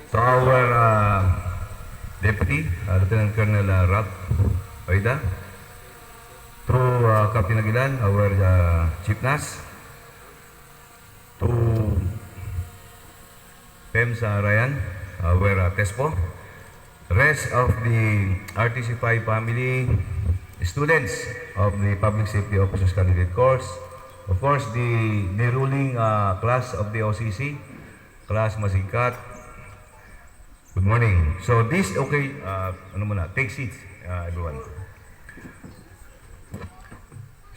So our Deputy, Lieutenant Colonel Ralph Oida, through Captain Aguilan, our Chief NAS, to PEMSA Ryan, our TESPO, rest of the RTC5 family, students of the Public Safety Officers Candidate Course, of course, the ruling class of the OCC, class Masikat. Good morning. So this, okay, take seats, everyone.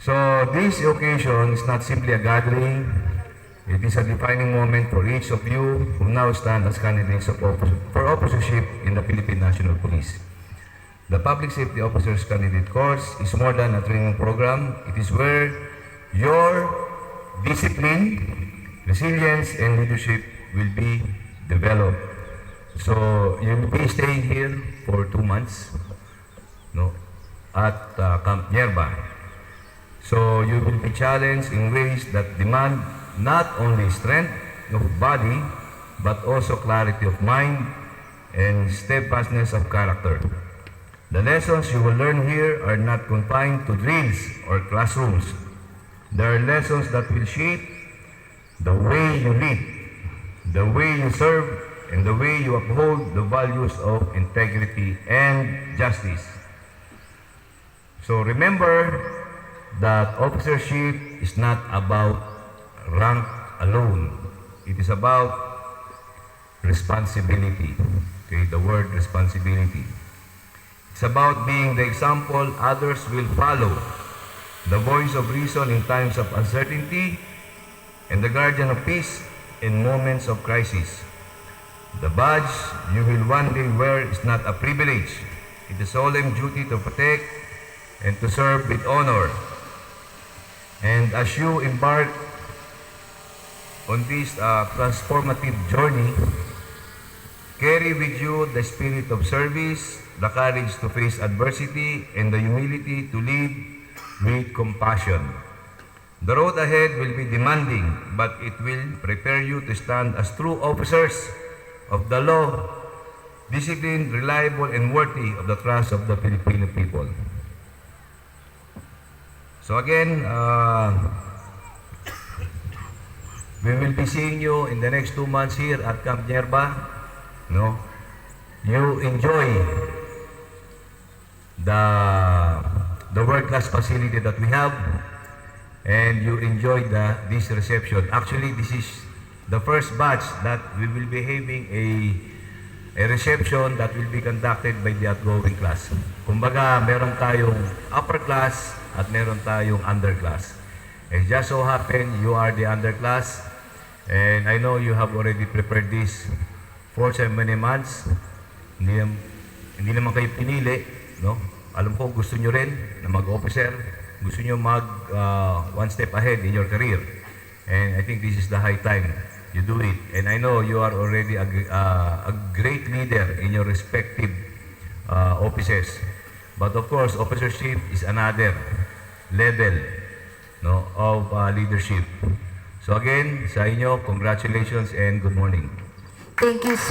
So this occasion is not simply a gathering. It is a defining moment for each of you who now stand as candidates for officership in the Philippine National Police. The Public Safety Officers Candidate Course is more than a training program. It is where your discipline, resilience, and leadership will be developed. So you will be staying here for 2 months, at Camp Nerva. So you will be challenged in ways that demand not only strength of body, but also clarity of mind and steadfastness of character. The lessons you will learn here are not confined to drills or classrooms. They are lessons that will shape the way you lead, the way you serve, and the way you uphold the values of integrity and justice. So remember that officership is not about rank alone. It is about responsibility. Okay, the word responsibility. It's about being the example others will follow, the voice of reason in times of uncertainty, and the guardian of peace in moments of crisis. The badge you will one day wear is not a privilege. It is a solemn duty to protect and to serve with honor. And as you embark on this transformative journey, carry with you the spirit of service, the courage to face adversity, and the humility to lead with compassion. The road ahead will be demanding, but it will prepare you to stand as true officers of the law, disciplined, reliable, and worthy of the trust of the Filipino people. So again, we will be seeing you in the next 2 months here at Camp Nerva. You enjoy the world-class facility that we have, and you enjoy this reception. Actually, this is the first batch that we will be having a reception that will be conducted by the outgoing class. Kumbaga, meron tayong upper class at meron tayong underclass. And just so happen, you are the underclass, and I know you have already prepared this for so many months. Hindi naman kayo pinili, no? Alam ko gusto nyo rin na mag-officer, gusto nyo mag one step ahead in your career. And I think this is the high time you do it. And I know you are already a great leader in your respective offices. But of course, officership is another level of leadership. So again, sa inyo, congratulations and good morning. Thank you, sir.